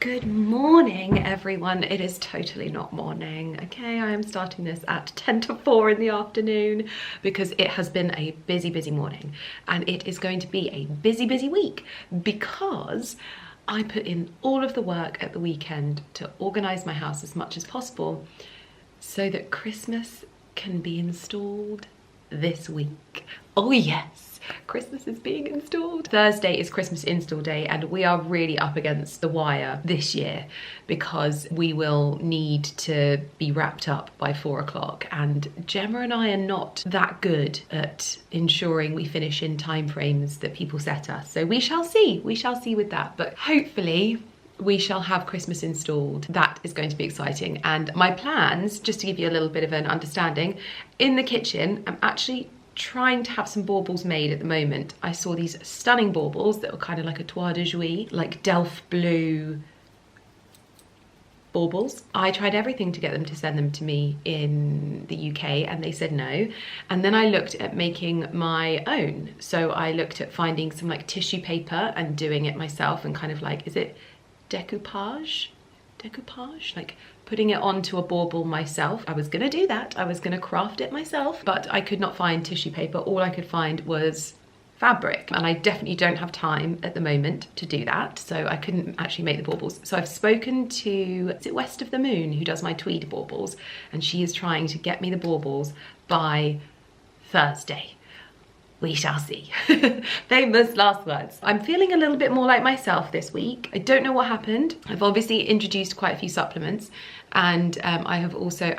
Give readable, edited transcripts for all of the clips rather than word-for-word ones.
Good morning, everyone. It is totally not morning, okay? I am starting this at 10 to 4 in the afternoon because it has been a busy, busy morning, and it is going to be a busy, busy week because I put in all of the work at the weekend to organise my house as much as possible so that Christmas can be installed this week. Oh yes, Christmas is being installed. Thursday is Christmas install day, and we are really up against the wire this year because we will need to be wrapped up by 4 o'clock, and Gemma and I are not that good at ensuring we finish in timeframes that people set us. So we shall see with that, but hopefully we shall have Christmas installed. That is going to be exciting. And my plans, just to give you a little bit of an understanding, in the kitchen, I'm actually trying to have some baubles made at the moment. I saw these stunning baubles that were kind of like a toile de jouy, like Delft blue baubles. I tried everything to get them to send them to me in the UK, and they said no. And then I looked at making my own. So I looked at finding some like tissue paper and doing it myself, and kind of like, is it decoupage, like putting it onto a bauble myself. I was gonna do that, I was gonna craft it myself, but I could not find tissue paper. All I could find was fabric, and I definitely don't have time at the moment to do that, so I couldn't actually make the baubles. So I've spoken to, is it West of the Moon, who does my tweed baubles, and she is trying to get me the baubles by Thursday. We shall see. Famous last words. I'm feeling a little bit more like myself this week. I don't know what happened. I've obviously introduced quite a few supplements, and I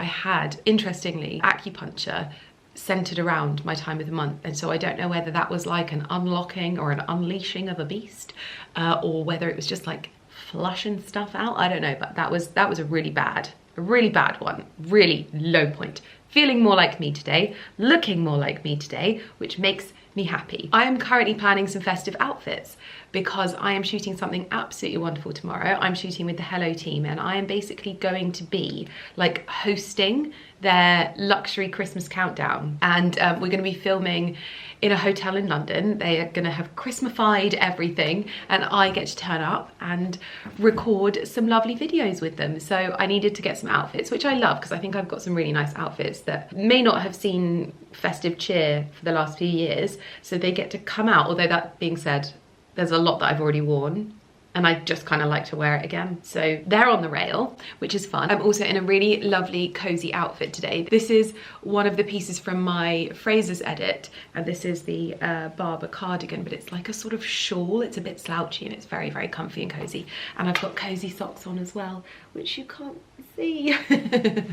had, interestingly, acupuncture centered around my time of the month, and so I don't know whether that was like an unlocking or an unleashing of a beast, or whether it was just like flushing stuff out. I don't know, but that was a really bad one, really low point. Feeling more like me today, looking more like me today, which makes me happy. I am currently planning some festive outfits because I am shooting something absolutely wonderful tomorrow. I'm shooting with the Hello team, and I am basically going to be like hosting their luxury Christmas countdown, and we're going to be filming in a hotel in London. They are going to have Christmasified everything, and I get to turn up and record some lovely videos with them. So I needed to get some outfits, which I love because I think I've got some really nice outfits that may not have seen festive cheer for the last few years, so they get to come out. Although that being said, there's a lot that I've already worn, and I just kind of like to wear it again. So they're on the rail, which is fun. I'm also in a really lovely cozy outfit today. This is one of the pieces from my Fraser's edit, and this is the Barber cardigan, but it's like a sort of shawl. It's a bit slouchy and it's very, very comfy and cozy. And I've got cozy socks on as well, which you can't see.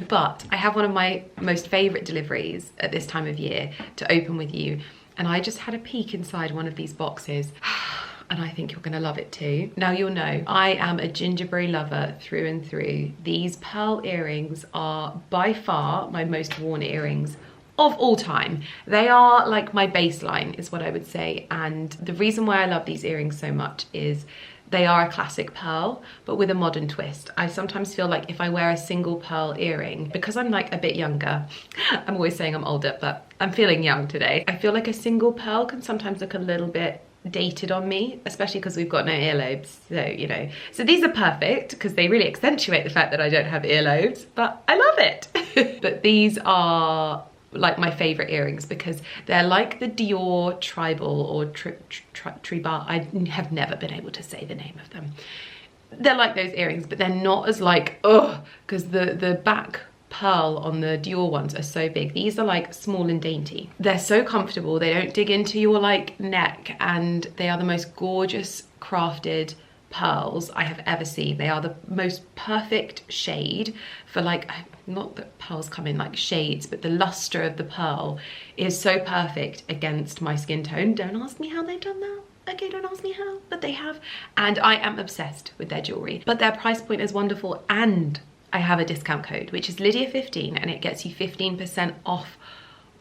But I have one of my most favorite deliveries at this time of year to open with you. And I just had a peek inside one of these boxes. And I think you're gonna love it too. Now, you'll know I am a gingerberry lover through and through. These pearl earrings are by far my most worn earrings of all time. They are like my baseline, is what I would say. And the reason why I love these earrings so much is they are a classic pearl, but with a modern twist. I sometimes feel like if I wear a single pearl earring, because I'm like a bit younger, I'm always saying I'm older, but I'm feeling young today. I feel like a single pearl can sometimes look a little bit dated on me, especially because we've got no earlobes, so you know. So these are perfect because they really accentuate the fact that I don't have earlobes, but I love it. But these are like my favorite earrings because they're like the Dior tribal or tribar. I have never been able to say the name of them. They're like those earrings, but they're not as like, oh, because the back pearl on the Dior ones are so big. These are like small and dainty. They're so comfortable. They don't dig into your like neck, and they are the most gorgeous crafted pearls I have ever seen. They are the most perfect shade for like, not that pearls come in like shades, but the luster of the pearl is so perfect against my skin tone. Don't ask me how they've done that. Okay, don't ask me how, but they have. And I am obsessed with their jewelry. But their price point is wonderful, and I have a discount code, which is Lydia15, and it gets you 15% off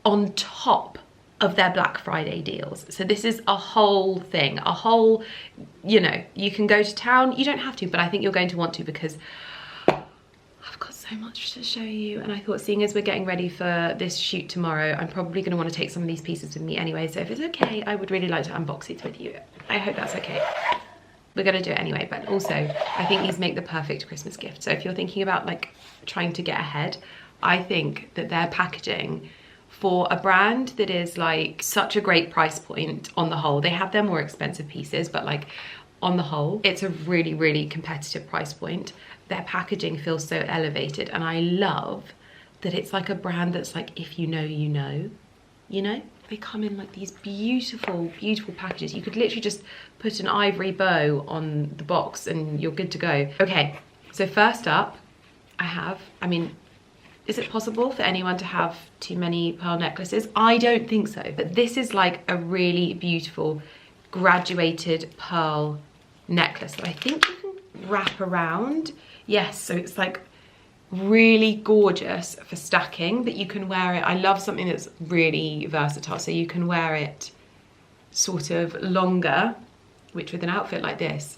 on top of their Black Friday deals. So this is a whole thing, a whole, you know, you can go to town. You don't have to, but I think you're going to want to because I've got so much to show you. And I thought, seeing as we're getting ready for this shoot tomorrow, I'm probably going to want to take some of these pieces with me anyway. So if it's okay, I would really like to unbox these with you. I hope that's okay. we're gonna do it anyway. But also, I think these make the perfect Christmas gift. So if you're thinking about like trying to get ahead, I think that their packaging, for a brand that is like such a great price point on the whole, they have their more expensive pieces, but like on the whole, it's a really, really competitive price point. Their packaging feels so elevated, and I love that it's like a brand that's like, if you know, you know, you know? They come in like these beautiful, beautiful packages. You could literally just put an ivory bow on the box and you're good to go. Okay, so first up, I mean, is it possible for anyone to have too many pearl necklaces? I don't think so, but this is like a really beautiful graduated pearl necklace that I think you can wrap around. Yes, so it's like really gorgeous for stacking, but you can wear it. I love something that's really versatile, so you can wear it sort of longer, which with an outfit like this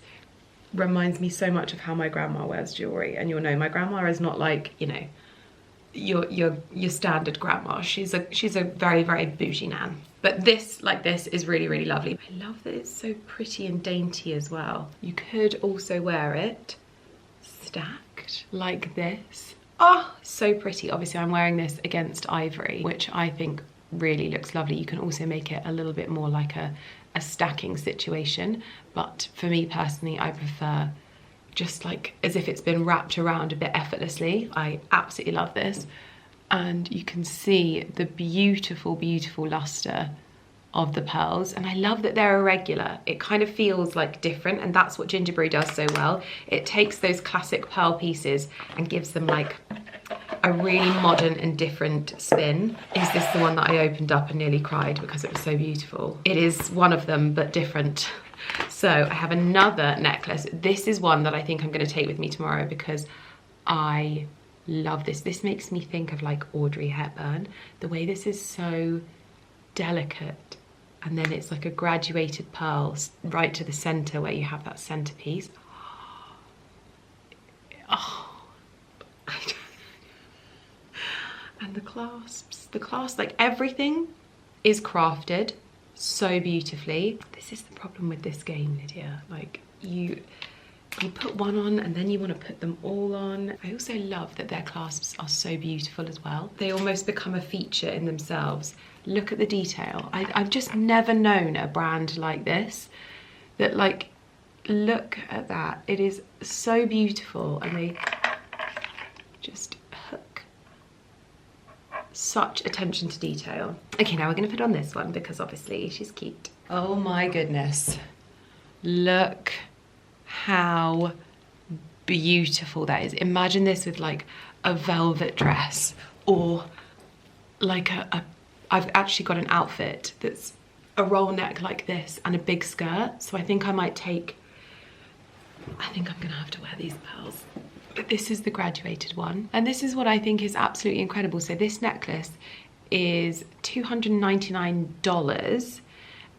reminds me so much of how my grandma wears jewelry. And you'll know my grandma is not like, you know, your standard grandma. She's a very, very bougie nan. But this, like this, is really, really lovely. I love that it's so pretty and dainty as well. You could also wear it stacked like this. Oh, so pretty. Obviously I'm wearing this against ivory, which I think really looks lovely. You can also make it a little bit more like a stacking situation, but for me personally, I prefer just like as if it's been wrapped around a bit effortlessly. I absolutely love this, and you can see the beautiful, beautiful luster of the pearls, and I love that they're irregular. It kind of feels like different, and that's what Gingerbread does so well. It takes those classic pearl pieces and gives them like a really modern and different spin. Is this the one that I opened up and nearly cried because it was so beautiful? It is one of them, but different. So I have another necklace. This is one that I think I'm going to take with me tomorrow because I love this. This makes me think of like Audrey Hepburn. The way this is so delicate, and then it's like a graduated pearl right to the center where you have that centerpiece. Oh, and the clasps, like everything is crafted so beautifully. This is the problem with this game, Lydia. Like you put one on and then you want to put them all on. I also love that their clasps are so beautiful as well. They almost become a feature in themselves. Look at the detail. I've just never known a brand like this, that like, look at that. It is so beautiful, and they just hook such attention to detail. Okay, now we're gonna put on this one because obviously she's cute. Oh my goodness. Look how beautiful that is. Imagine this with like a velvet dress, or like I've actually got an outfit that's a roll neck like this and a big skirt. So I think I'm gonna have to wear these pearls. But this is the graduated one. And this is what I think is absolutely incredible. So this necklace is $299.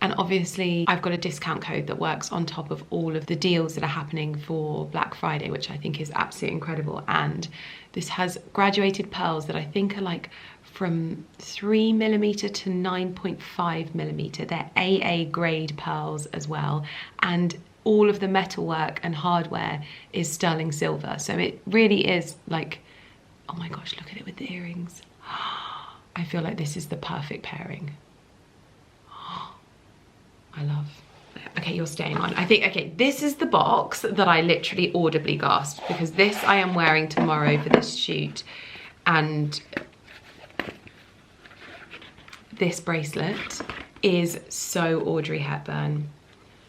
And obviously I've got a discount code that works on top of all of the deals that are happening for Black Friday, which I think is absolutely incredible. And this has graduated pearls that I think are like from 3mm to 9.5mm. They're AA grade pearls as well. And all of the metalwork and hardware is sterling silver. So it really is like, oh my gosh, look at it with the earrings. I feel like this is the perfect pairing. I love. Okay, you're staying on. I think, okay, this is the box that I literally audibly gasped, because this I am wearing tomorrow for this shoot. And this bracelet is so Audrey Hepburn.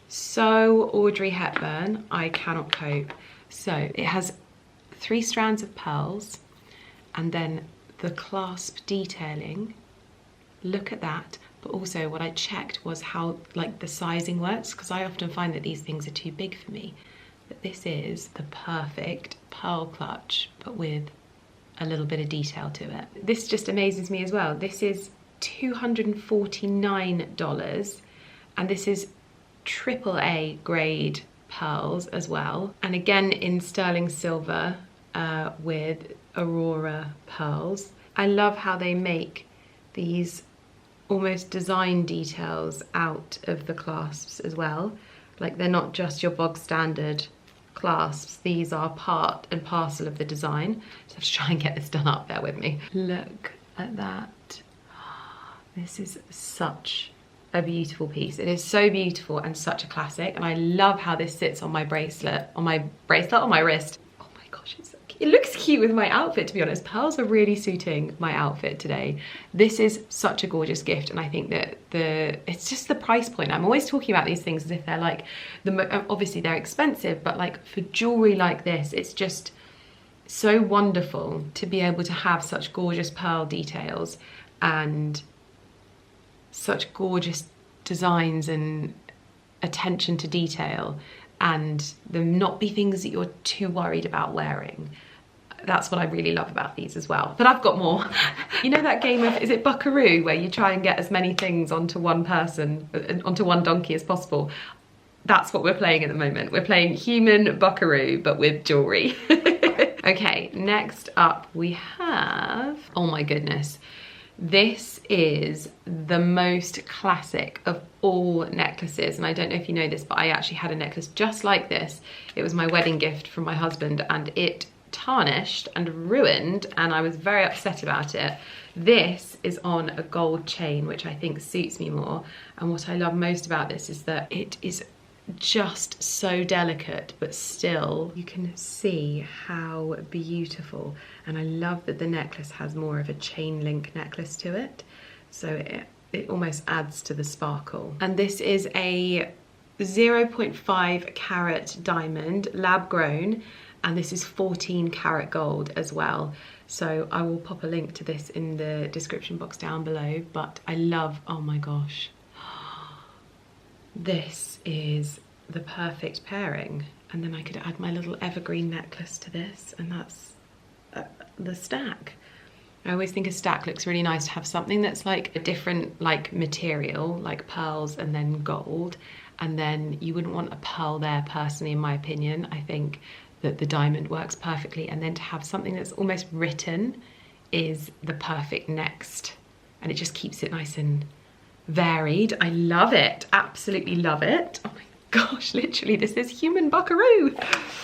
So Audrey Hepburn, I cannot cope. So it has 3 strands of pearls, and then the clasp detailing. Look at that. But also what I checked was how like the sizing works, because I often find that these things are too big for me. But this is the perfect pearl clutch, but with a little bit of detail to it. This just amazes me as well. This is $249, and this is AAA grade pearls as well. And again in sterling silver with Aurora pearls. I love how they make these almost design details out of the clasps as well. Like, they're not just your bog standard clasps, these are part and parcel of the design. So I have to try and get this done up, bear with me. Look at that. This is such a beautiful piece. It is so beautiful and such a classic, and I love how this sits on my bracelet, on my wrist. Oh my gosh, it's so cute. It looks cute with my outfit, to be honest. Pearls are really suiting my outfit today. This is such a gorgeous gift, and I think that it's just the price point. I'm always talking about these things as if they're like, obviously they're expensive, but like for jewelry like this, it's just so wonderful to be able to have such gorgeous pearl details and such gorgeous designs and attention to detail, and them not be things that you're too worried about wearing. That's what I really love about these as well. But I've got more. You know that game of, is it Buckaroo, where you try and get as many things onto one person, onto one donkey as possible? That's what we're playing at the moment. We're playing human Buckaroo, but with jewelry. Okay, next up we have, oh my goodness. This is the most classic of all necklaces, and I don't know if you know this, but I actually had a necklace just like this. It was my wedding gift from my husband, and it tarnished and ruined, and I was very upset about it. This is on a gold chain, which I think suits me more, and what I love most about this is that it is just so delicate, but still you can see how beautiful. And I love that the necklace has more of a chain link necklace to it, so it almost adds to the sparkle. And this is a 0.5 carat diamond, lab grown, and this is 14 karat gold as well. So I will pop a link to this in the description box down below. But I love, oh my gosh, this is the perfect pairing. And then I could add my little evergreen necklace to this, and that's the stack. I always think a stack looks really nice to have something that's like a different like material, like pearls and then gold, and then you wouldn't want a pearl there personally, in my opinion. I think that the diamond works perfectly, and then to have something that's almost written is the perfect next, and it just keeps it nice and varied. I love it, absolutely love it. Oh my gosh, literally this is human Buckaroo.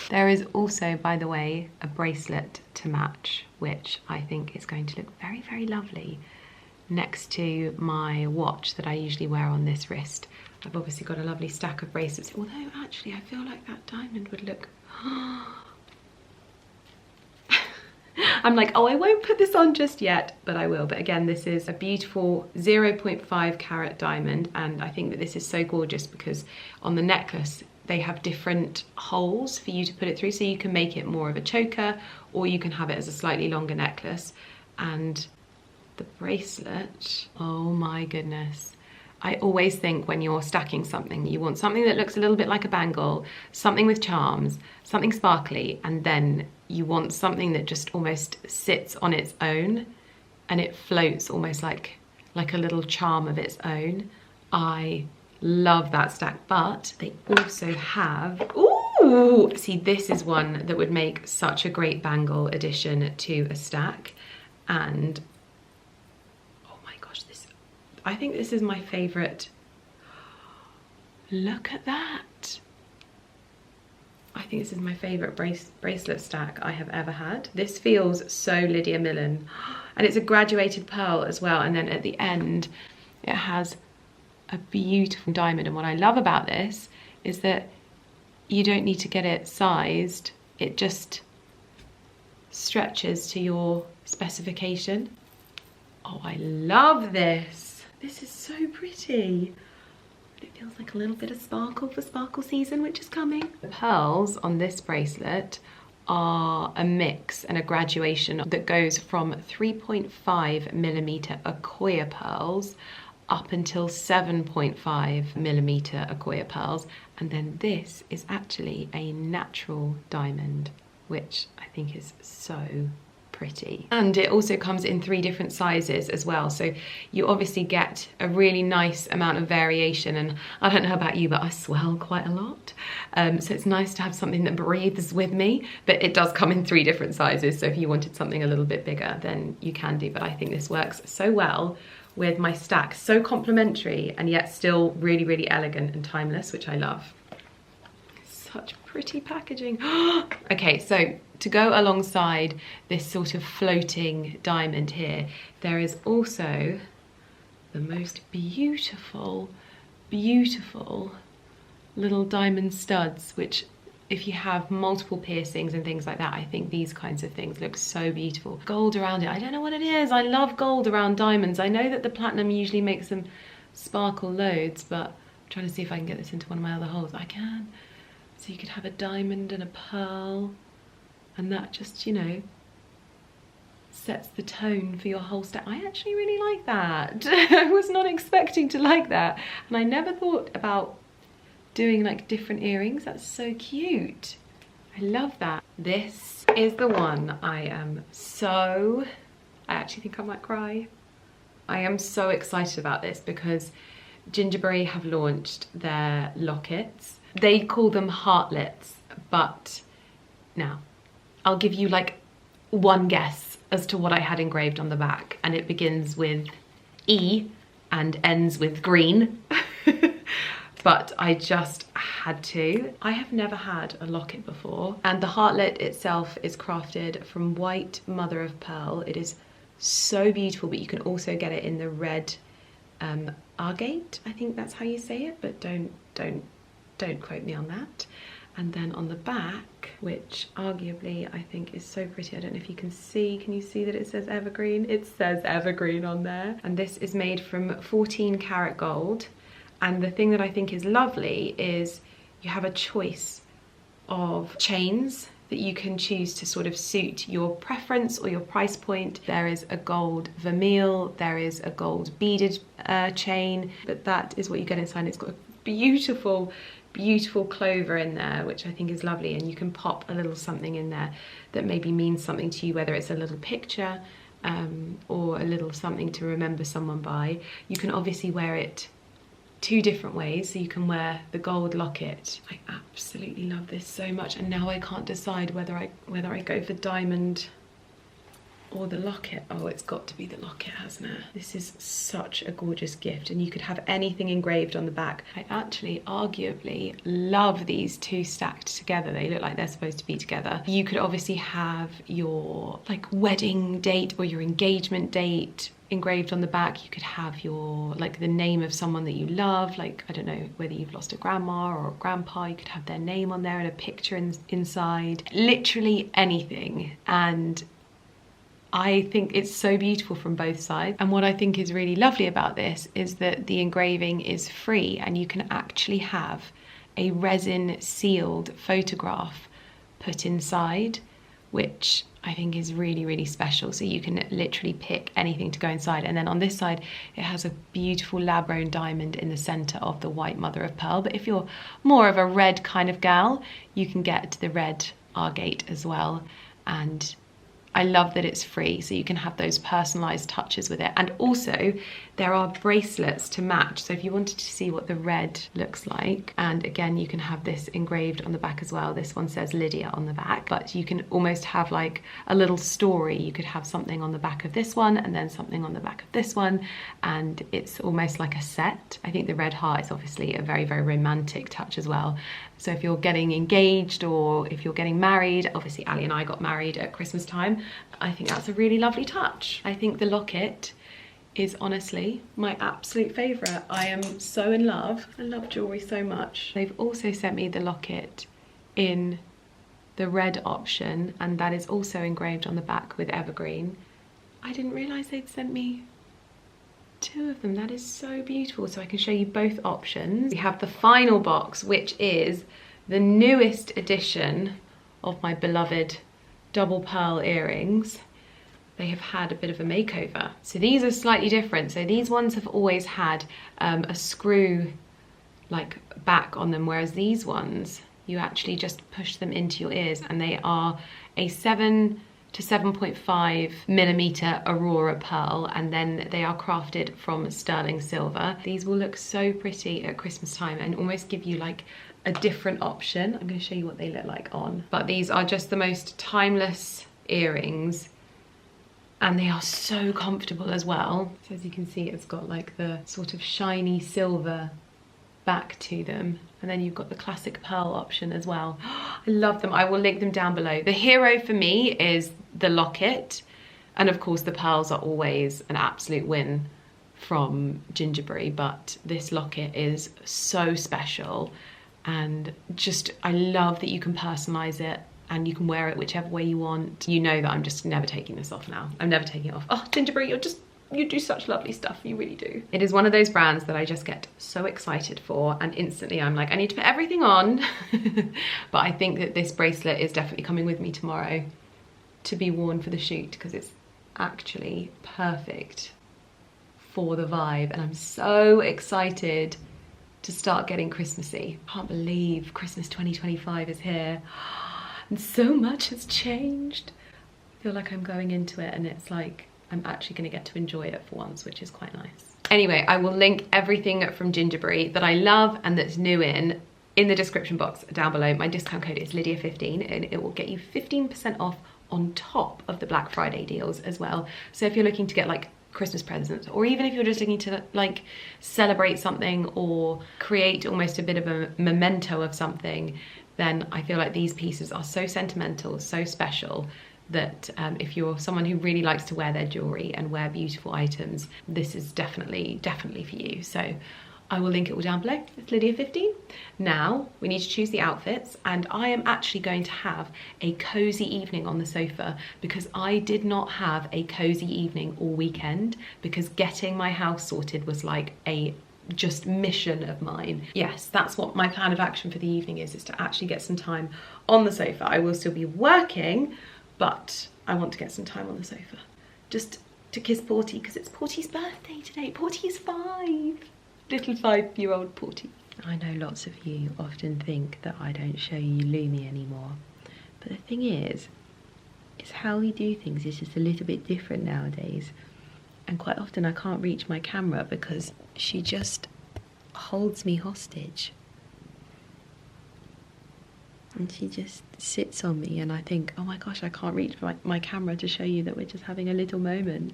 There is also, by the way, a bracelet to match, which I think is going to look very, very lovely next to my watch that I usually wear on this wrist. I've obviously got a lovely stack of bracelets, although actually I feel like that diamond would look I'm like, oh, I won't put this on just yet, but I will. But again, this is a beautiful 0.5 carat diamond, and I think that this is so gorgeous because on the necklace they have different holes for you to put it through, so you can make it more of a choker, or you can have it as a slightly longer necklace. And the bracelet, oh my goodness. I always think when you're stacking something, you want something that looks a little bit like a bangle, something with charms, something sparkly, and then you want something that just almost sits on its own and it floats almost like a little charm of its own. I love that stack, but they also have, ooh, see, this is one that would make such a great bangle addition to a stack. And I think this is my favourite. Look at that. I think this is my favourite bracelet stack I have ever had. This feels so Lydia Millen. And it's a graduated pearl as well. And then at the end, it has a beautiful diamond. And what I love about this is that you don't need to get it sized. It just stretches to your specification. Oh, I love this. This is so pretty. It feels like a little bit of sparkle for sparkle season, which is coming. The pearls on this bracelet are a mix and a graduation that goes from 3.5mm Acquoia pearls up until 7.5mm Acquoia pearls. And then this is actually a natural diamond, which I think is so pretty. And it also comes in 3 different sizes as well, so you obviously get a really nice amount of variation. And I don't know about you, but I swell quite a lot, so it's nice to have something that breathes with me. But it does come in 3 different sizes, so if you wanted something a little bit bigger, then you can do. But I think this works so well with my stack, so complementary and yet still really, really elegant and timeless, which I love. such pretty packaging. Okay, so to go alongside this sort of floating diamond here, there is also the most beautiful, beautiful little diamond studs, which if you have multiple piercings and things like that, I think these kinds of things look so beautiful. Gold around it, I don't know what it is. I love gold around diamonds. I know that the platinum usually makes them sparkle loads, but I'm trying to see if I can get this into one of my other holes. I can. So you could have a diamond and a pearl, and that just, you know, sets the tone for your whole stack. I actually really like that. I was not expecting to like that, and I never thought about doing like different earrings. That's so cute. I love that. This is the one I actually think I might cry. I am so excited about this because Gingerberry have launched their lockets. They call them heartlets, but now I'll give you like one guess as to what I had engraved on the back, and it begins with E and ends with green. But I just had to. I have never had a locket before, and the heartlet itself is crafted from white mother of pearl. It is so beautiful, but you can also get it in the red agate. I think that's how you say it, but don't quote me on that. And then on the back, which arguably I think is so pretty, I don't know if you can see, can you see that it says evergreen? It says evergreen on there. And this is made from 14 karat gold. And the thing that I think is lovely is you have a choice of chains that you can choose to sort of suit your preference or your price point. There is a gold vermeil, there is a gold beaded chain, but that is what you get inside. It's got a beautiful, beautiful clover in there, which I think is lovely, and you can pop a little something in there that maybe means something to you, whether it's a little picture or a little something to remember someone by. You can obviously wear it two different ways, so you can wear the gold locket. I absolutely love this so much, and now I can't decide whether I go for diamond or the locket. Oh, it's got to be the locket, hasn't it? This is such a gorgeous gift, and you could have anything engraved on the back. I actually arguably love these two stacked together. They look like they're supposed to be together. You could obviously have your like wedding date or your engagement date engraved on the back. You could have your like the name of someone that you love, like I don't know whether you've lost a grandma or a grandpa, you could have their name on there and a picture inside, literally anything. And I think it's so beautiful from both sides. And what I think is really lovely about this is that the engraving is free, and you can actually have a resin sealed photograph put inside, which I think is really, really special. So you can literally pick anything to go inside. And then on this side, it has a beautiful lab-grown diamond in the center of the white mother of pearl. But if you're more of a red kind of gal, you can get the red agate as well. And I love that it's free, so you can have those personalized touches with it. And also there are bracelets to match. So if you wanted to see what the red looks like, and again, you can have this engraved on the back as well. This one says Lydia on the back, but you can almost have like a little story. You could have something on the back of this one and then something on the back of this one, and it's almost like a set. I think the red heart is obviously a very, very romantic touch as well. So if you're getting engaged or if you're getting married, obviously Ali and I got married at Christmas time, I think that's a really lovely touch. I think the locket is honestly my absolute favourite. I am so in love. I love jewellery so much. They've also sent me the locket in the red option, and that is also engraved on the back with evergreen. I didn't realise they'd sent me two of them. That is so beautiful. So I can show you both options. We have the final box, which is the newest edition of my beloved double pearl earrings. They have had a bit of a makeover. So these are slightly different. So these ones have always had a screw like back on them, whereas these ones, you actually just push them into your ears, and they are a 7 to 7.5 millimeter Aurora pearl, and then they are crafted from sterling silver. These will look so pretty at Christmas time and almost give you like a different option. I'm going to show you what they look like on. But these are just the most timeless earrings, and they are so comfortable as well. So as you can see, it's got like the sort of shiny silver back to them, And then you've got the classic pearl option as well. I love them. I will link them down below. The hero for me is the locket. And of course the pearls are always an absolute win from Gingerberry, but this locket is so special. And just, I love that you can personalize it and you can wear it whichever way you want. You know that I'm just never taking this off now. I'm never taking it off. Oh, Gingerberry, you do such lovely stuff, you really do. It is one of those brands that I just get so excited for, and instantly I'm like, I need to put everything on. But I think that this bracelet is definitely coming with me tomorrow to be worn for the shoot, because it's actually perfect for the vibe, and I'm so excited to start getting Christmassy. I can't believe Christmas 2025 is here, and so much has changed. I feel like I'm going into it and it's like I'm actually going to get to enjoy it for once, which is quite nice. Anyway, I will link everything from Gingerberry that I love and that's new in the description box down below. My discount code is Lydia15 and it will get you 15% off on top of the Black Friday deals as well. So if you're looking to get like Christmas presents, or even if you're just looking to like celebrate something or create almost a bit of a memento of something, then I feel like these pieces are so sentimental, so special, that if you're someone who really likes to wear their jewelry and wear beautiful items, this is definitely for you. So I will link it all down below. It's Lydia15. Now we need to choose the outfits, and I am actually going to have a cozy evening on the sofa, because I did not have a cozy evening all weekend, because getting my house sorted was like a just mission of mine. Yes, that's what my plan of action for the evening is to actually get some time on the sofa. I will still be working, but I want to get some time on the sofa just to kiss Porty, because it's Porty's birthday today. Porty is 5. Little 5-year-old Porty. I know lots of you often think that I don't show you Lumi anymore, but the thing is how we do things is just a little bit different nowadays, and quite often I can't reach my camera because she just holds me hostage. And she just sits on me, and I think, oh my gosh, I can't reach my camera to show you that we're just having a little moment.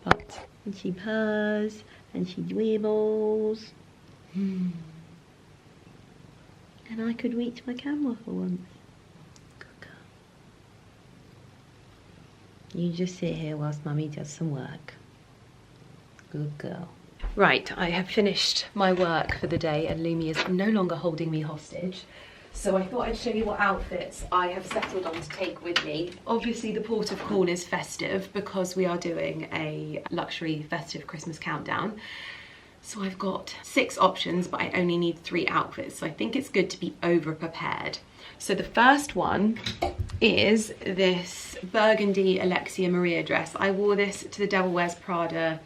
But, and she purrs, and she dribbles. And I could reach my camera for once. Good girl. You just sit here whilst Mummy does some work. Good girl. Right, I have finished my work for the day, and Lumi is no longer holding me hostage. So I thought I'd show you what outfits I have settled on to take with me. Obviously the port of call is festive, because we are doing a luxury festive Christmas countdown. So I've got 6 options, but I only need 3 outfits. So I think it's good to be over prepared. So the first one is this burgundy Alexia Maria dress. I wore this to the Devil Wears Prada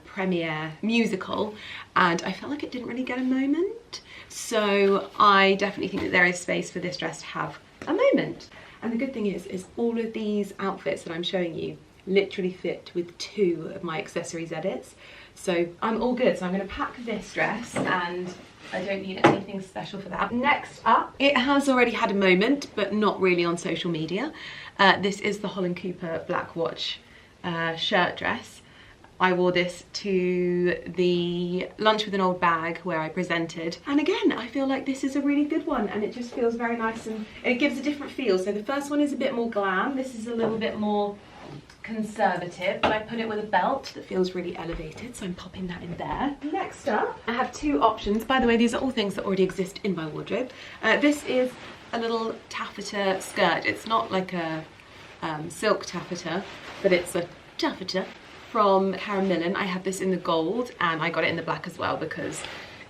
premiere musical, and I felt like it didn't really get a moment. So I definitely think that there is space for this dress to have a moment. And the good thing is all of these outfits that I'm showing you literally fit with 2 of my accessories edits. So I'm all good. So I'm going to pack this dress, and I don't need anything special for that. Next up, it has already had a moment, but not really on social media. This is the Holland Cooper Black Watch shirt dress. I wore this to the Lunch with an Old Bag where I presented. And again, I feel like this is a really good one, and it just feels very nice, and it gives a different feel. So the first one is a bit more glam. This is a little bit more conservative, but I put it with a belt that feels really elevated, so I'm popping that in there. Next up, I have 2 options. By the way, these are all things that already exist in my wardrobe. This is a little taffeta skirt. It's not like a silk taffeta, but it's a taffeta from Karen Millen. I have this in the gold, and I got it in the black as well because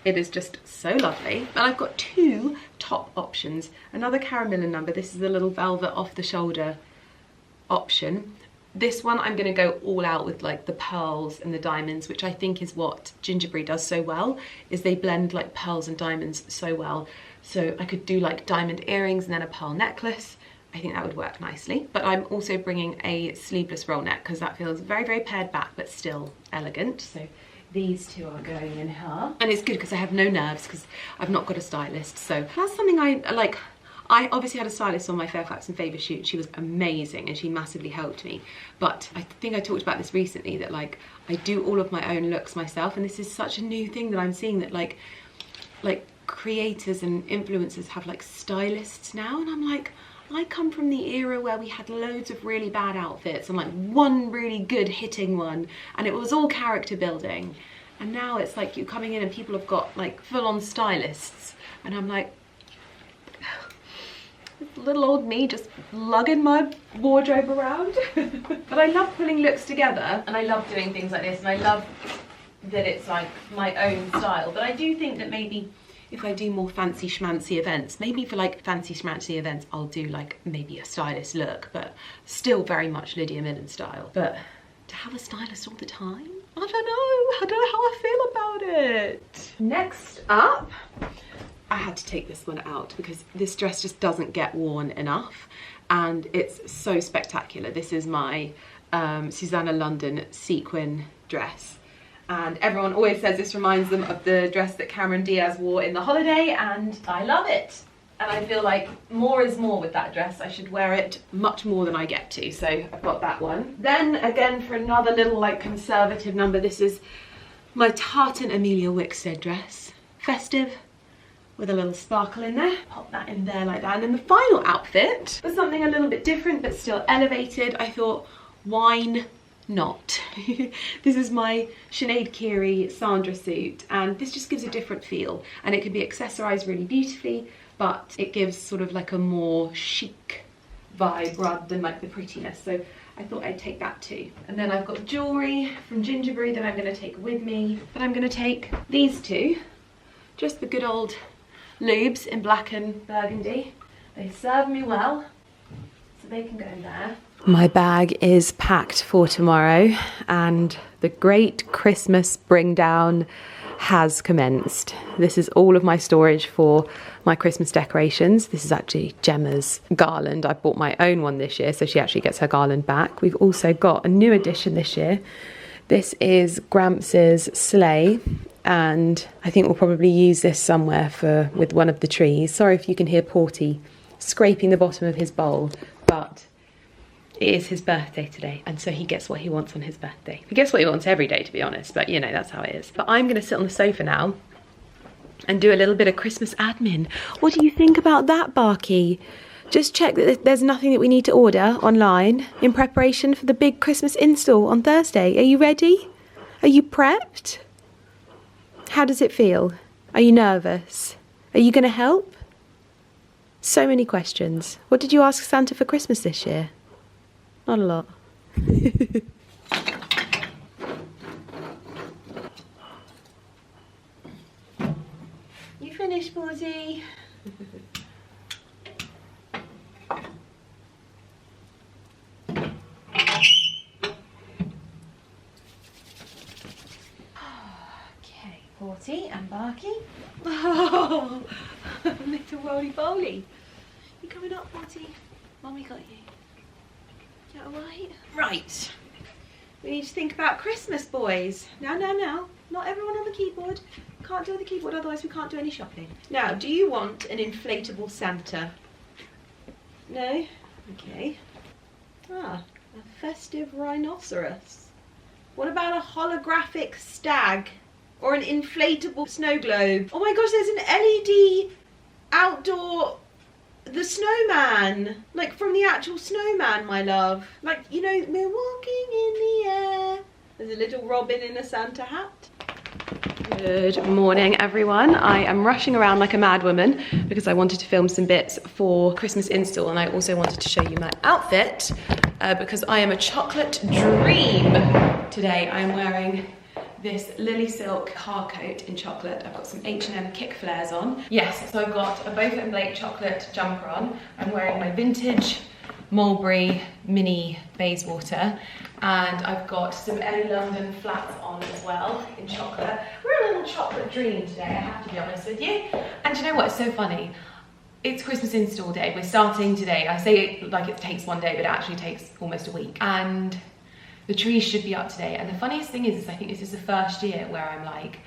it is just so lovely. But I've got 2 top options. Another Karen Millen number. This is a little velvet off the shoulder option. This one I'm going to go all out with like the pearls and the diamonds, which I think is what Gingerberry does so well, is they blend like pearls and diamonds so well. So I could do like diamond earrings and then a pearl necklace. I think that would work nicely. But I'm also bringing a sleeveless roll neck because that feels very, very pared back but still elegant. So these 2 are going in here. And it's good because I have no nerves because I've not got a stylist. So that's something I like. I obviously had a stylist on my Fairfax and Favour shoot. She was amazing and she massively helped me. But I think I talked about this recently, that like I do all of my own looks myself, and this is such a new thing that I'm seeing, that like creators and influencers have like stylists now, and I'm like, I come from the era where we had loads of really bad outfits and like one really good hitting one, and it was all character building. And now it's like you're coming in and people have got like full-on stylists, and I'm like, little old me just lugging my wardrobe around. But I love pulling looks together, and I love doing things like this, and I love that it's like my own style. But I do think that maybe if I do more fancy schmancy events, maybe for like fancy schmancy events, I'll do like maybe a stylist look, but still very much Lydia Millen style. But to have a stylist all the time, I don't know how I feel about it. Next up, I had to take this one out because this dress just doesn't get worn enough, and it's so spectacular. This is my Susanna London sequin dress. And everyone always says this reminds them of the dress that Cameron Diaz wore in The Holiday, and I love it. And I feel like more is more with that dress. I should wear it much more than I get to, so I've got that one. Then again, for another little like conservative number, this is my tartan Amelia Wickstead dress. Festive, with a little sparkle in there. Pop that in there like that. And then the final outfit was something a little bit different but still elevated. I thought, why not? This is my Sinead Keary Sandra suit, and this just gives a different feel, and it can be accessorized really beautifully, but it gives sort of like a more chic vibe rather than like the prettiness. So I thought I'd take that too. And then I've got jewelry from Gingerberry that I'm going to take with me, but I'm going to take these two, just the good old lubes in black and burgundy. They serve me well, so they can go in there. My bag is packed for tomorrow, and the great Christmas bring down has commenced. This is all of my storage for my Christmas decorations. This is actually Gemma's garland. I bought my own one this year, so she actually gets her garland back. We've also got a new addition this year. This is Gramps' sleigh, and I think we'll probably use this somewhere with one of the trees. Sorry if you can hear Porty scraping the bottom of his bowl, but it is his birthday today, and so he gets what he wants on his birthday. He gets what he wants every day, to be honest, but you know, that's how it is. But I'm gonna sit on the sofa now and do a little bit of Christmas admin. What do you think about that, Barky? Just check that there's nothing that we need to order online in preparation for the big Christmas install on Thursday. Are you ready? Are you prepped? How does it feel? Are you nervous? Are you gonna help? So many questions. What did you ask Santa for Christmas this year? Not a lot. You finished, Bawsy? Okay, Porty and Barky. Oh, little roly-poly. You coming up, Porty? Mommy got you. Is that alright? Right. We need to think about Christmas, boys. Now. Not everyone on the keyboard. Can't do the keyboard, otherwise we can't do any shopping. Now, do you want an inflatable Santa? No? Okay. Ah, a festive rhinoceros. What about a holographic stag? Or an inflatable snow globe? Oh my gosh, there's an LED outdoor... the snowman, like from the actual snowman, my love. Like, you know, we're walking in the air. There's a little robin in a Santa hat. Good morning, everyone. I am rushing around like a mad woman because I wanted to film some bits for Christmas install, and I also wanted to show you my outfit because I am a chocolate dream. Today I am wearing this Lily Silk car coat in chocolate. I've got some H&M kick flares on. Yes, so I've got a Beaufort and Blake chocolate jumper on. I'm wearing my vintage Mulberry mini Bayswater, and I've got some Ellie London flats on as well in chocolate. We're a little chocolate dream today, I have to be honest with you. And you know what, it's so funny. It's Christmas install day. We're starting today. I say it like it takes one day, but it actually takes almost a week. And the trees should be up today. And the funniest thing is I think this is the first year where I'm like,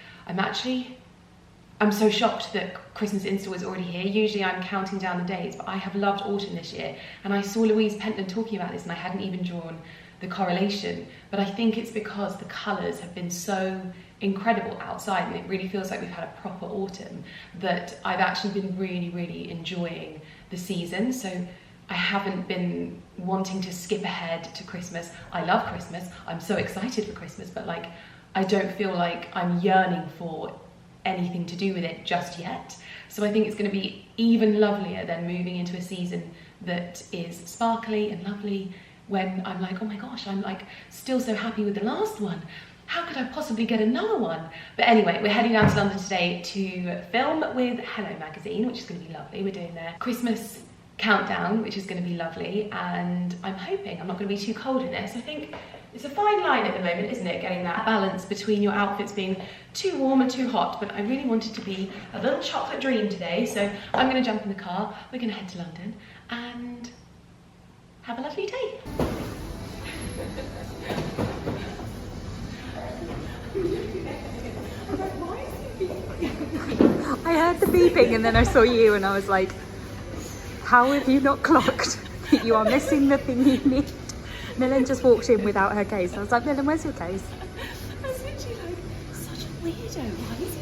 I'm so shocked that Christmas install is already here. Usually I'm counting down the days, but I have loved autumn this year. And I saw Louise Pentland talking about this, and I hadn't even drawn the correlation. But I think it's because the colours have been so incredible outside, and it really feels like we've had a proper autumn, that I've actually been really enjoying the season. So I haven't been wanting to skip ahead to Christmas. I love Christmas, I'm so excited for Christmas, but like I don't feel like I'm yearning for anything to do with it just yet. So I think it's going to be even lovelier than moving into a season that is sparkly and lovely, when I'm like, oh my gosh, I'm like still so happy with the last one. How could I possibly get another one? But anyway, we're heading down to London today to film with Hello magazine, which is going to be lovely. We're doing their Christmas countdown, which is going to be lovely, and I'm hoping I'm not going to be too cold in this. I think it's a fine line at the moment, isn't it, getting that balance between your outfits being too warm and too hot, but I really wanted to be a little chocolate dream today, so I'm going to jump in the car, we're going to head to London and have a lovely day. I heard the beeping and then I saw you and I was like, how have you not clocked that you are missing the thing you need? Millen just walked in without her case. I was like, Millen, where's your case? I was literally like, such a weirdo. Why is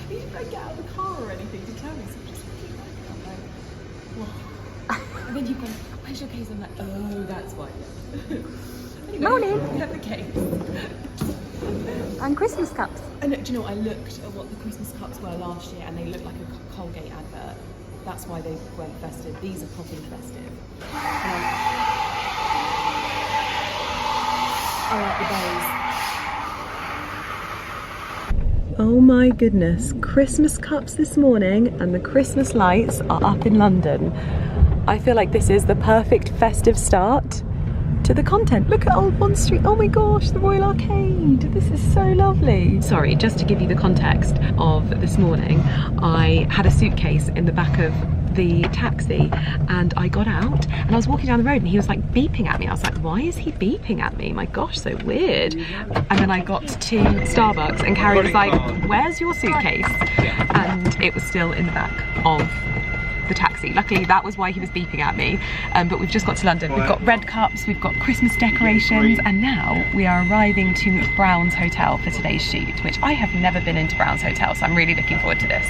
he didn't like get out of the car or anything to tell me, so I'm just looking back and I'm like, what? And then you've gone, where's your case? I'm like, oh, that's why. Anyway, Morning. we have the case. And Christmas cups. And do you know, I looked at what the Christmas cups were last year and they looked like a Colgate advert. That's why they weren't festive. These are properly festive. I like the bows. Oh my goodness, Christmas cups this morning and the Christmas lights are up in London. I feel like this is the perfect festive start to the content. Look at Old Bond Street. Oh my gosh, the Royal Arcade. This is so lovely. Sorry, just to give you the context of this morning, I had a suitcase in the back of the taxi and I got out and I was walking down the road and he was like beeping at me. I was like, why is he beeping at me? My gosh, so weird. And then I got to Starbucks and Carrie was like, where's your suitcase? And it was still in the back of the taxi. Luckily that was why he was beeping at me. But we've just got to London. We've got red cups, we've got Christmas decorations, and now we are arriving to Brown's Hotel for today's shoot, which I have never been into Brown's Hotel, so I'm really looking forward to this.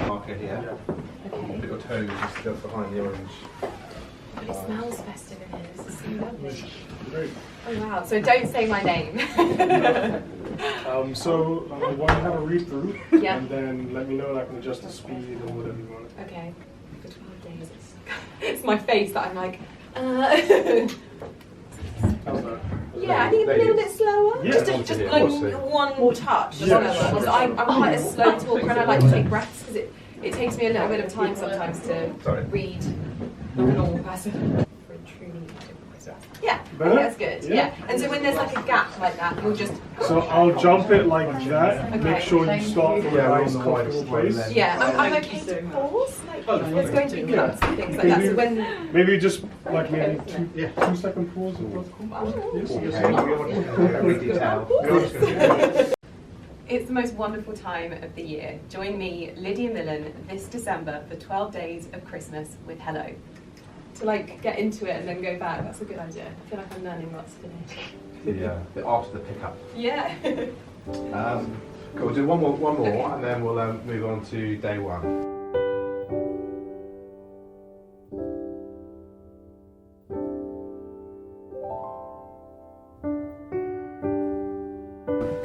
Marker here. Put your toes just go behind the orange. It smells festive in here. This is so lovely. Oh wow, so don't say my name. So why don't you have a read through, Yeah. and then let me know and I can adjust the speed and whatever you want. Okay, for 12 days. It's my face that I'm like, How's that? Yeah, I think a little bit slower. Yeah. Just like one more touch. Yeah. Slower. So I'm quite a slow talker and I like to take breaths because it takes me a little bit of time sometimes to read like a normal person. For a truly magical Christmas. Yeah, I think that's good. Yeah. And so when there's like a gap like that, you'll just. So I'll jump it like that. Okay. Make sure you start from a nice comfortable place. Yeah, I'm okay to pause. Like, there's going to be cuts and things like that. So when. Maybe just like maybe 2-second pause. Yes. It's the most wonderful time of the year. Join me, Lydia Millen, this December for 12 days of Christmas with Hello. To like get into it and then go back, that's a good idea. I feel like I'm learning lots today. After the pickup. Yeah. Cool. We'll do one more, Okay. and then we'll move on to day one.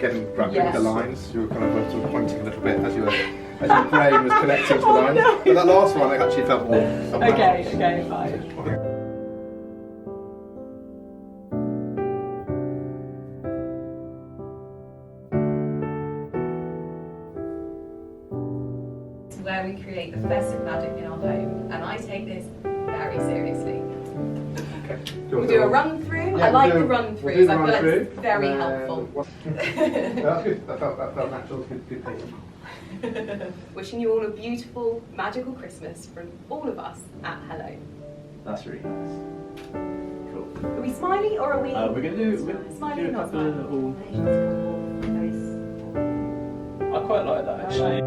Getting grabbing with the lines, you were kind of sort of pointing a little bit as your brain was connecting to the lines. No. But that last one, I actually felt more. Okay, fine. Where we create the festive magic in our home, and I take this very seriously. Okay. We'll do a run through. I like the run throughs. I feel like it's very helpful. That's good. That felt natural. Good thinking. Wishing you all a beautiful, magical Christmas from all of us at Hello. That's really nice. Cool. Are we smiley or are we? We're going to do Smiley, a not couple of smiley. little. I quite like that actually.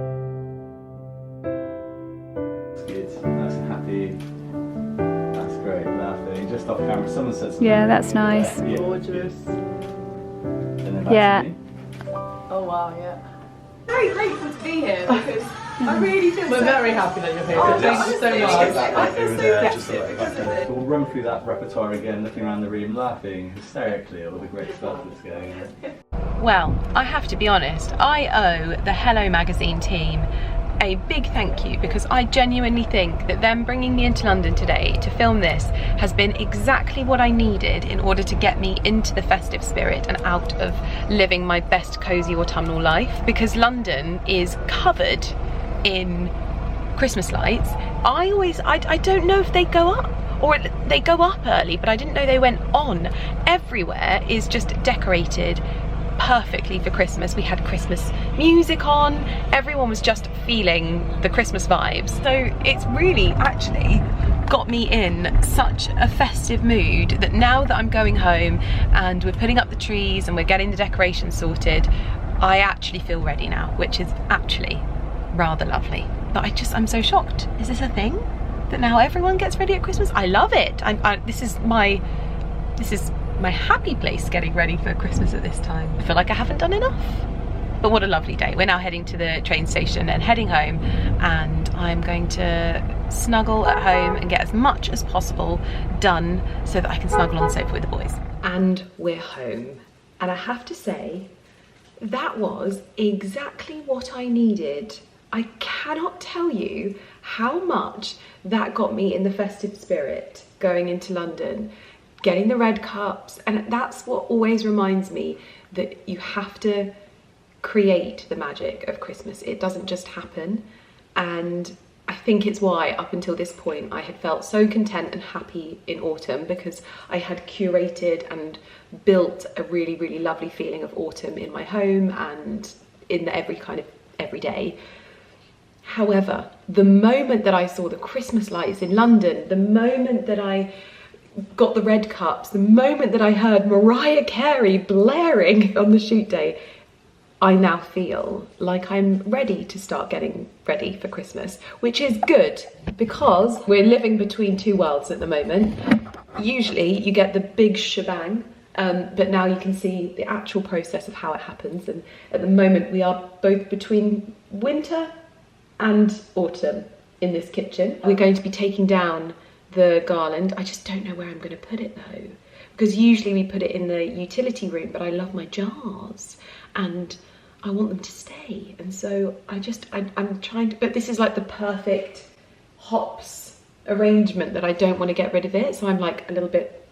That's good. That's happy. That's great. Laughing. just off camera. Someone said something. Yeah, that's nice. Yeah. Gorgeous. And then back Yeah. to me. Oh wow, yeah. Very grateful to be here because I really feel we're very happy that you're here. Oh, Thank you so much. Back over there, just blessed like back there. We'll run through that repertoire again, looking around the room, laughing hysterically at all the great stuff that's going on. Well, I have to be honest, I owe the Hello Magazine team a big thank you, because I genuinely think that them bringing me into London today to film this has been exactly what I needed in order to get me into the festive spirit and out of living my best cozy autumnal life, because London is covered in Christmas lights. I don't know if they go up, or they go up early, but I didn't know they went on. Everywhere is just decorated perfectly for Christmas. We had Christmas music on, everyone was just feeling the Christmas vibes. So it's really actually got me in such a festive mood that now that I'm going home and we're putting up the trees and we're getting the decorations sorted, I actually feel ready now, which is actually rather lovely. But I'm so shocked. Is this a thing? That now everyone gets ready at Christmas? I love it. This is my happy place, getting ready for Christmas at this time. I feel like I haven't done enough. But what a lovely day. We're now heading to the train station and heading home, and I'm going to snuggle at home and get as much as possible done so that I can snuggle on the sofa with the boys. And we're home. And I have to say, that was exactly what I needed. I cannot tell you how much that got me in the festive spirit going into London. Getting the red cups, and that's what always reminds me that you have to create the magic of Christmas. It doesn't just happen, and I think it's why up until this point I had felt so content and happy in autumn, because I had curated and built a really, really lovely feeling of autumn in my home and in every day. However, the moment that I saw the Christmas lights in London, the moment that I got the red cups, the moment that I heard Mariah Carey blaring on the shoot day, I now feel like I'm ready to start getting ready for Christmas, which is good because we're living between two worlds at the moment. Usually you get the big shebang, but now you can see the actual process of how it happens, and at the moment we are both between winter and autumn in this kitchen. We're going to be taking down the garland. I just don't know where I'm going to put it though, because usually we put it in the utility room, but I love my jars and I want them to stay, and so I'm trying to, but this is like the perfect hops arrangement that I don't want to get rid of it, so I'm a bit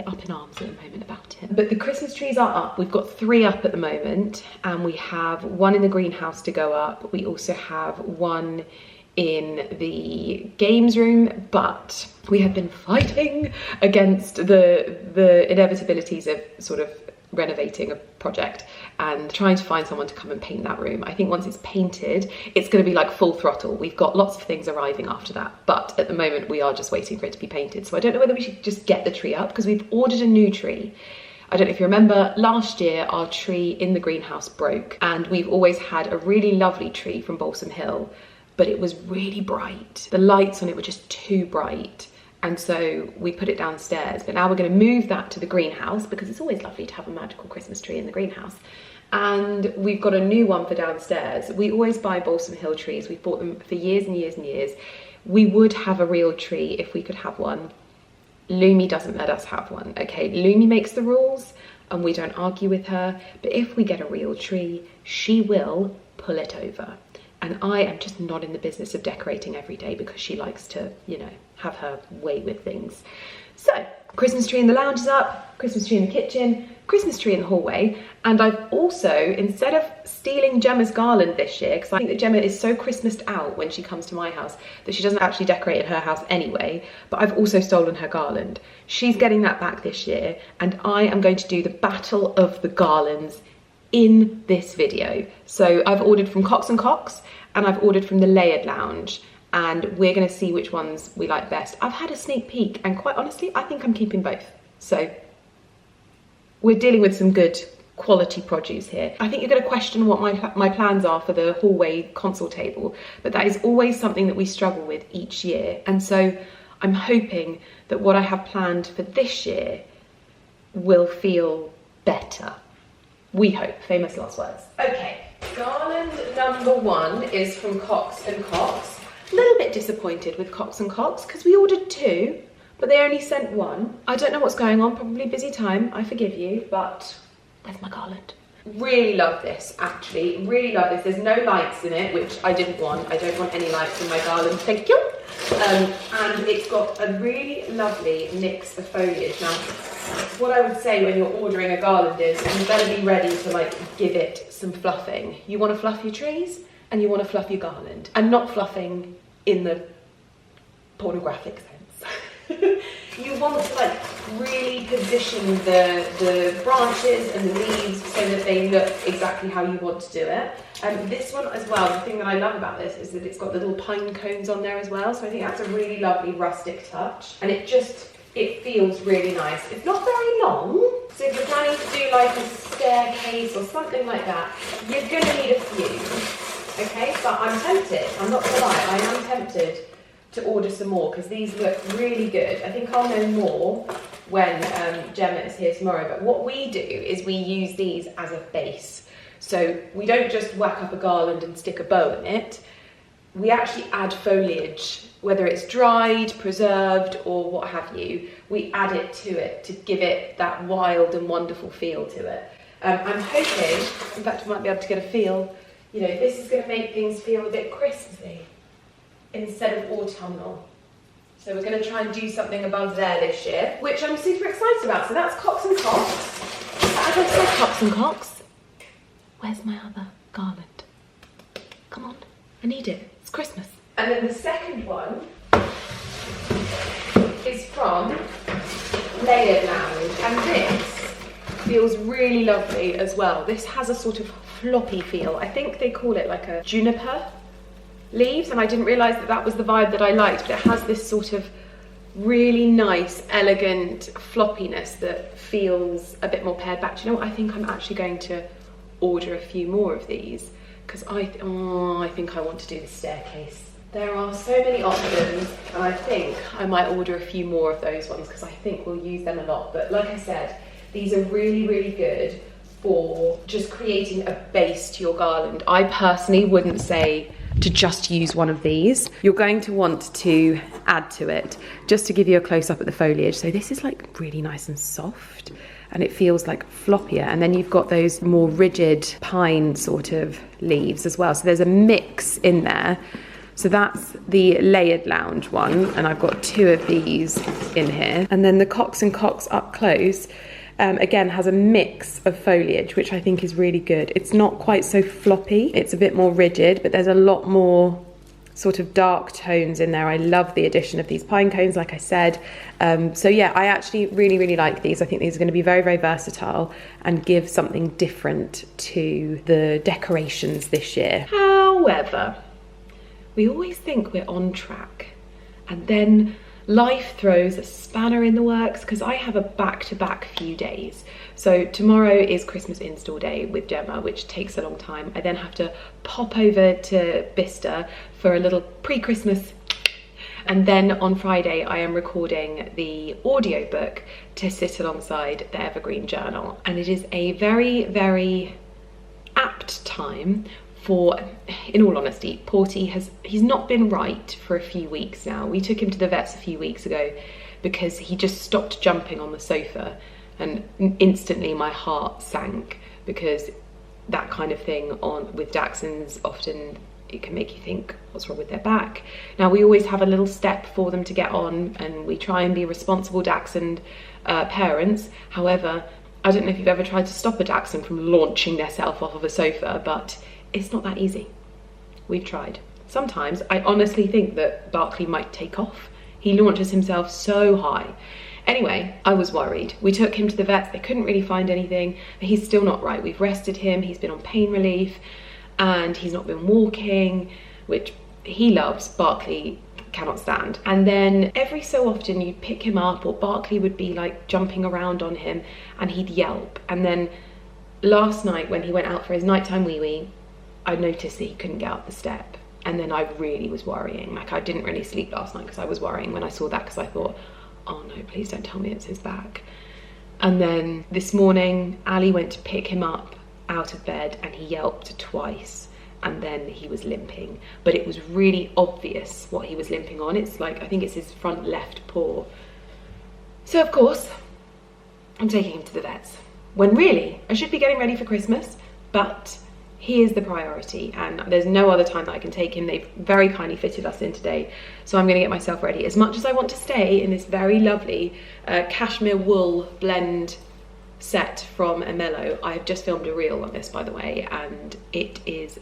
up in arms at the moment about it. But the Christmas trees are up. We've got 3 up at the moment, and we have 1 in the greenhouse to go up. We also have 1 in the games room, but we have been fighting against the inevitabilities of sort of renovating a project and trying to find someone to come and paint that room. I think once it's painted, it's going to be like full throttle. We've got lots of things arriving after that, but at the moment we are just waiting for it to be painted. So I don't know whether we should just get the tree up, because we've ordered a new tree. I don't know if you remember, last year our tree in the greenhouse broke, and we've always had a really lovely tree from Balsam Hill, but it was really bright. The lights on it were just too bright. And so we put it downstairs, but now we're going to move that to the greenhouse, because it's always lovely to have a magical Christmas tree in the greenhouse. And we've got a new one for downstairs. We always buy Balsam Hill trees. We've bought them for years and years and years. We would have a real tree if we could have one. Lumi doesn't let us have one, okay? Lumi makes the rules and we don't argue with her, but if we get a real tree, she will pull it over. And I am just not in the business of decorating every day, because she likes to, you know, have her way with things. So, Christmas tree in the lounge is up, Christmas tree in the kitchen, Christmas tree in the hallway, and I've also, instead of stealing Gemma's garland this year, because I think that Gemma is so Christmased out when she comes to my house that she doesn't actually decorate in her house anyway, but I've also stolen her garland. She's getting that back this year, and I am going to do the battle of the garlands in this video. So I've ordered from Cox & Cox, and I've ordered from the Layered Lounge, and we're going to see which ones we like best. I've had a sneak peek, and quite honestly, I think I'm keeping both. So we're dealing with some good quality produce here. I think you're going to question what my plans are for the hallway console table, but that is always something that we struggle with each year. And so I'm hoping that what I have planned for this year will feel better. We hope. Famous last words. Okay, garland number 1 is from Cox & Cox. A little bit disappointed with Cox & Cox because we ordered 2, but they only sent 1. I don't know what's going on, probably busy time, I forgive you, but there's my garland. Really love this, actually, really love this. There's no lights in it, which I didn't want. I don't want any lights in my garland, thank you. And it's got a really lovely mix of foliage. Now, what I would say when you're ordering a garland is you better be ready to like give it some fluffing. You want to fluff your trees and you want to fluff your garland, and not fluffing in the pornographic sense. You want to like really position the branches and the leaves so that they look exactly how you want to do it. And this one as well, the thing that I love about this is that it's got the little pine cones on there as well, so I think that's a really lovely rustic touch, and it feels really nice. It's not very long, so if you're planning to do like a staircase or something like that, you're gonna need a few, okay? But I'm tempted, I'm not gonna lie, I am tempted to order some more because these look really good. I think I'll know more when Gemma is here tomorrow, but what we do is we use these as a base. So we don't just whack up a garland and stick a bow in it. We actually add foliage, whether it's dried, preserved, or what have you. We add it to give it that wild and wonderful feel to it. I'm hoping, in fact, I might be able to get a feel, you know, this is going to make things feel a bit Christmassy instead of autumnal. So we're going to try and do something above there this year, which I'm super excited about. So that's Cox & Cox. As I said, Cox & Cox. Where's my other garland? Come on, I need it. It's Christmas. And then the second one is from Layered Lounge, and this feels really lovely as well. This has a sort of floppy feel. I think they call it like a juniper leaves, and I didn't realise that that was the vibe that I liked, but it has this sort of really nice, elegant floppiness that feels a bit more pared back. Do you know what? I think I'm actually going to order a few more of these because I think I want to do the staircase. There are so many options, and I think I might order a few more of those ones because I think we'll use them a lot. But like I said, these are really, really good for just creating a base to your garland. I personally wouldn't say to just use one of these. You're going to want to add to it. Just to give you a close-up at the foliage, so this is like really nice and soft, and it feels like floppier, and then you've got those more rigid pine sort of leaves as well, so there's a mix in there. So that's the Layered Lounge one, and I've got 2 of these in here. And then the Cox & Cox up close again has a mix of foliage, which I think is really good. It's not quite so floppy, it's a bit more rigid, but there's a lot more sort of dark tones in there. I love the addition of these pine cones, like I said. So yeah, I actually really, really like these. I think these are going to be very, very versatile and give something different to the decorations this year. However, we always think we're on track, and then life throws a spanner in the works because I have a back-to-back few days. So tomorrow is Christmas install day with Gemma, which takes a long time. I then have to pop over to Bicester for a little pre-Christmas, and then on Friday I am recording the audiobook to sit alongside the Evergreen Journal, and it is a very, very apt time for, in all honesty, Porty he's not been right for a few weeks now. We took him to the vets a few weeks ago because he just stopped jumping on the sofa, and instantly my heart sank, because that kind of thing with Dachshunds, often it can make you think, what's wrong with their back? Now, we always have a little step for them to get on, and we try and be responsible Dachshund parents. However, I don't know if you've ever tried to stop a Dachshund from launching themselves off of a sofa, but it's not that easy. We've tried. Sometimes I honestly think that Barkley might take off. He launches himself so high. Anyway, I was worried. We took him to the vets. They couldn't really find anything, but he's still not right. We've rested him. He's been on pain relief, and he's not been walking, which he loves. Barkley cannot stand. And then every so often you'd pick him up, or Barkley would be like jumping around on him and he'd yelp. And then last night when he went out for his nighttime wee-wee, I noticed that he couldn't get up the step. And then I really was worrying. Like, I didn't really sleep last night because I was worrying when I saw that, because I thought, oh no, please don't tell me it's his back. And then this morning, Ali went to pick him up out of bed and he yelped twice, and then he was limping. But it was really obvious what he was limping on. It's like, I think it's his front left paw. So of course, I'm taking him to the vets, when really I should be getting ready for Christmas, but he is the priority and there's no other time that I can take him. They've very kindly fitted us in today, so I'm going to get myself ready. As much as I want to stay in this very lovely cashmere wool blend set from Emello, I have just filmed a reel on this, by the way, and it is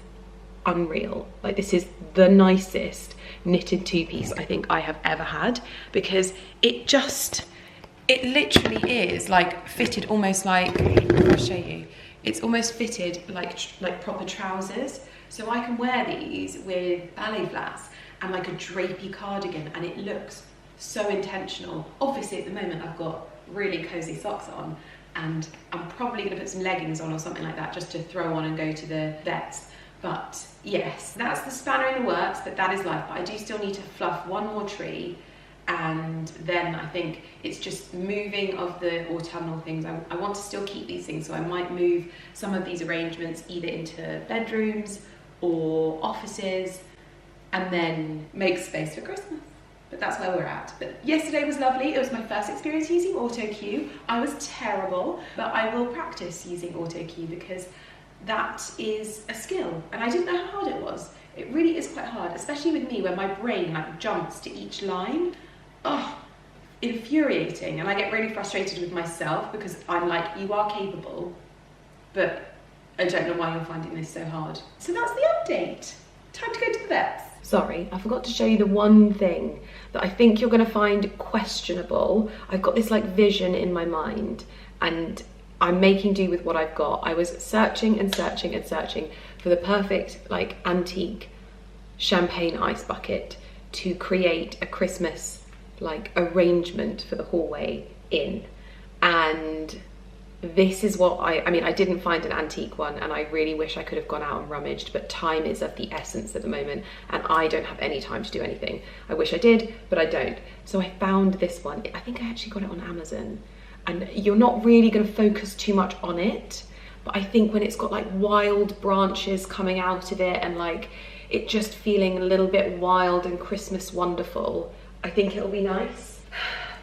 unreal. Like, this is the nicest knitted two-piece I think I have ever had, because it literally is like fitted almost like, I'll show you, it's almost fitted like proper trousers. So I can wear these with ballet flats and like a drapey cardigan, and it looks so intentional. Obviously at the moment I've got really cozy socks on, and I'm probably gonna put some leggings on or something like that just to throw on and go to the vets. But yes, that's the spanner in the works, but that is life. But I do still need to fluff one more tree, and then I think it's just moving of the autumnal things. I want to still keep these things, so I might move some of these arrangements either into bedrooms or offices, and then make space for Christmas. But that's where we're at. But yesterday was lovely. It was my first experience using auto cue. I was terrible, but I will practice using auto cue because that is a skill, and I didn't know how hard it was. It really is quite hard, especially with me, where my brain like jumps to each line. Oh, infuriating. And I get really frustrated with myself because I'm like, you are capable, but I don't know why you're finding this so hard. So that's the update. Time to go to the vets. Sorry, I forgot to show you the one thing that I think you're gonna find questionable. I've got this like vision in my mind, and I'm making do with what I've got. I was searching and searching and searching for the perfect like antique champagne ice bucket to create a Christmas like arrangement for the hallway in, and this is what I mean, I didn't find an antique one, and I really wish I could have gone out and rummaged, but time is of the essence at the moment and I don't have any time to do anything. I wish I did, but I don't. So I found this one. I think I actually got it on Amazon, and you're not really going to focus too much on it, but I think when it's got like wild branches coming out of it and like it just feeling a little bit wild and Christmas wonderful, I think it'll be nice.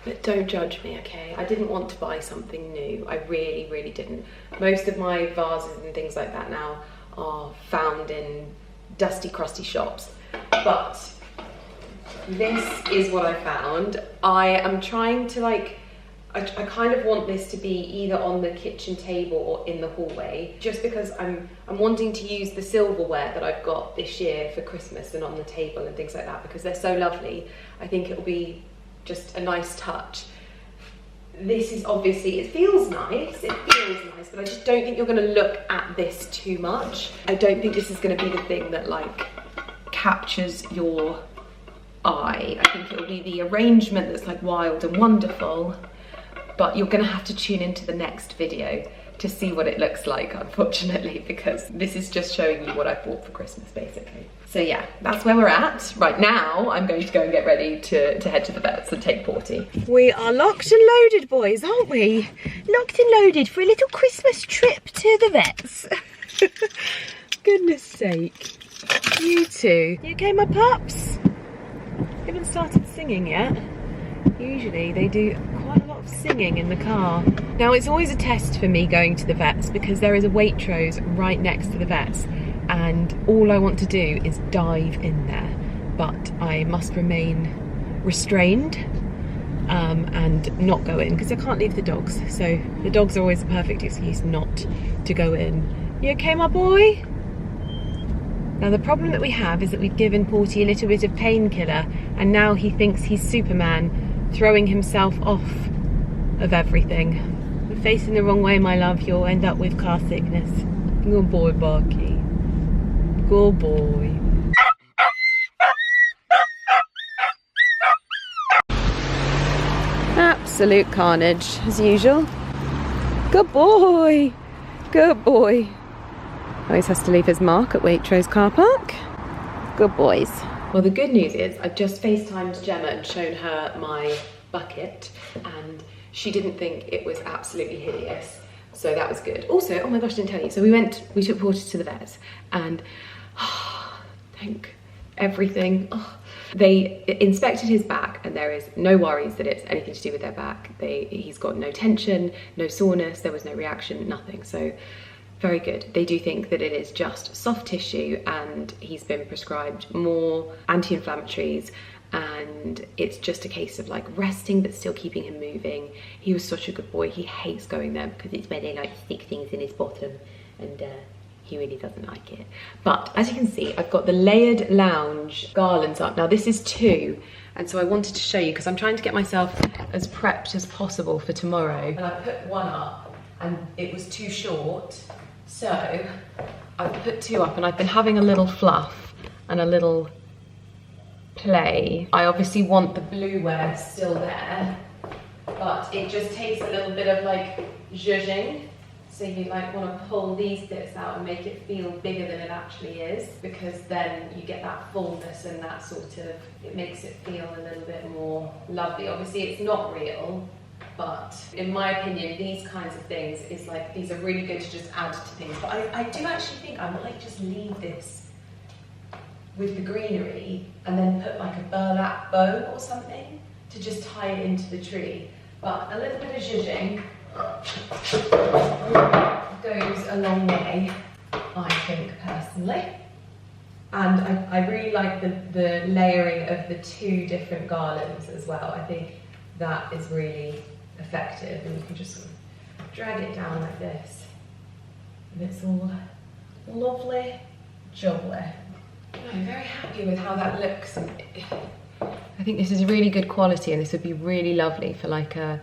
But don't judge me, okay? I didn't want to buy something new. I really, really didn't. Most of my vases and things like that now are found in dusty, crusty shops. But this is what I found. I am trying to like, I kind of want this to be either on the kitchen table or in the hallway, just because I'm wanting to use the silverware that I've got this year for Christmas and on the table and things like that, because they're so lovely. I think it'll be just a nice touch. This is obviously, it feels nice, but I just don't think you're gonna look at this too much. I don't think this is gonna be the thing that like captures your eye. I think it'll be the arrangement that's like wild and wonderful, but you're gonna have to tune into the next video to see what it looks like, unfortunately, because this is just showing you what I bought for Christmas, basically. So yeah, that's where we're at. Right now, I'm going to go and get ready to head to the vets and take Porty. We are locked and loaded, boys, aren't we? Locked and loaded for a little Christmas trip to the vets. Goodness sake. You two. You okay, my pups? You haven't started singing yet. Usually they do quite a lot of singing in the car. Now it's always a test for me going to the vets because there is a Waitrose right next to the vets, and all I want to do is dive in there, but I must remain restrained and not go in because I can't leave the dogs. So the dogs are always a perfect excuse not to go in. You okay, my boy? Now the problem that we have is that we've given Porty a little bit of painkiller, and now he thinks he's Superman, throwing himself off of everything. You're facing the wrong way, my love. You'll end up with car sickness. Good boy, Barky. Good boy. Absolute carnage, as usual. Good boy. Good boy. Always has to leave his mark at Waitrose car park. Good boys. Well, the good news is I just FaceTimed Gemma and shown her my bucket, and she didn't think it was absolutely hideous. So that was good. Also, oh my gosh, I didn't tell you. So we took Porter to the vet, and thank everything. They inspected his back, and there is no worries that it's anything to do with their back. He's got no tension, no soreness, there was no reaction, nothing. So very good. They do think that it is just soft tissue, and he's been prescribed more anti-inflammatories, and it's just a case of like resting but still keeping him moving. He was such a good boy. He hates going there because it's where they like stick things in his bottom, and he really doesn't like it. But as you can see, I've got the layered lounge garlands up. Now this is 2, and so I wanted to show you because I'm trying to get myself as prepped as possible for tomorrow. And I put one up and it was too short, so I've put 2 up, and I've been having a little fluff and a little play. I obviously want the blue wear still there, but it just takes a little bit of like zhuzhing. So you like want to pull these bits out and make it feel bigger than it actually is, because then you get that fullness and that sort of, it makes it feel a little bit more lovely. Obviously it's not real, but in my opinion, these kinds of things is like, these are really good to just add to things. But I do actually think I might just leave this with the greenery and then put like a burlap bow or something to just tie it into the tree. But a little bit of zhuzhing goes a long way, I think, personally. And I really like the layering of the 2 different garlands as well. I think that is really effective, and you can just sort of drag it down like this, and it's all lovely, jubbly. I'm very happy with how that looks. I think this is really good quality, and this would be really lovely for like a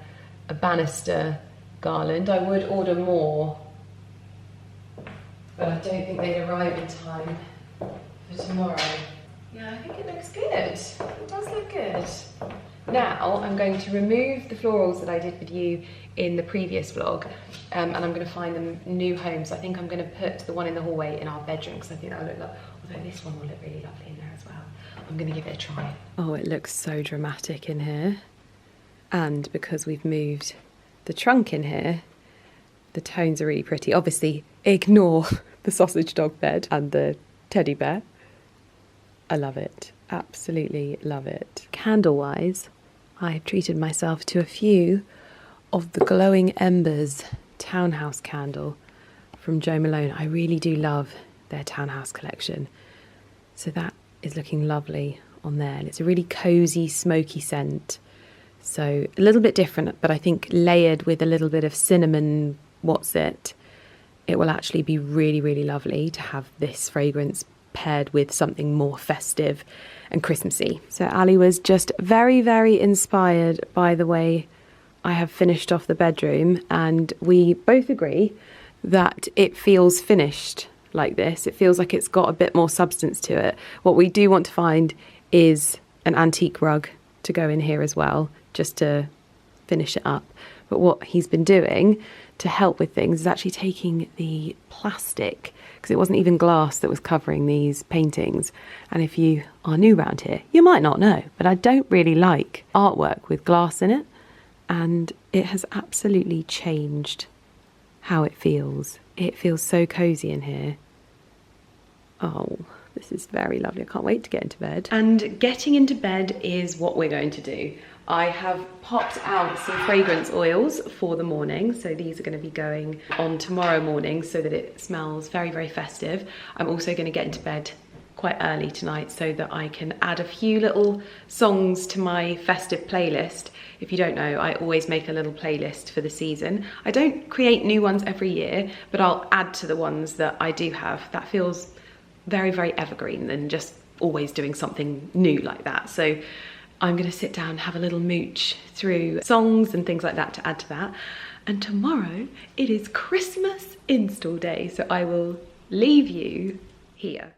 banister garland. I would order more, but I don't think they'd arrive in time for tomorrow. Yeah, I think it looks good. It does look good. Now I'm going to remove the florals that I did with you in the previous vlog, and I'm going to find them new homes. I think I'm going to put the one in the hallway in our bedroom, because I think that will look like, although this one will look really lovely in there as well. I'm going to give it a try. Oh, it looks so dramatic in here. And because we've moved the trunk in here, the tones are really pretty. Obviously, ignore the sausage dog bed and the teddy bear. I love it. Absolutely love it. Candle-wise, I've treated myself to a few of the Glowing Embers townhouse candle from Jo Malone. I really do love their townhouse collection. So that is looking lovely on there. And it's a really cozy, smoky scent. So a little bit different, but I think layered with a little bit of cinnamon, it will actually be really, really lovely to have this fragrance paired with something more festive and Christmassy. So Ali was just very, very inspired by the way I have finished off the bedroom, and we both agree that it feels finished like this. It feels like it's got a bit more substance to it. What we do want to find is an antique rug to go in here as well, just to finish it up. But what he's been doing to help with things is actually taking the plastic, because it wasn't even glass that was covering these paintings. And if you are new around here, you might not know, but I don't really like artwork with glass in it. And it has absolutely changed how it feels. It feels so cozy in here. Oh, this is very lovely. I can't wait to get into bed. And getting into bed is what we're going to do. I have popped out some fragrance oils for the morning. So these are going to be going on tomorrow morning so that it smells very, very festive. I'm also going to get into bed quite early tonight so that I can add a few little songs to my festive playlist. If you don't know, I always make a little playlist for the season. I don't create new ones every year, but I'll add to the ones that I do have. That feels very, very evergreen than just always doing something new like that. So I'm going to sit down and have a little mooch through songs and things like that to add to that. And tomorrow it is Christmas install day, so I will leave you here.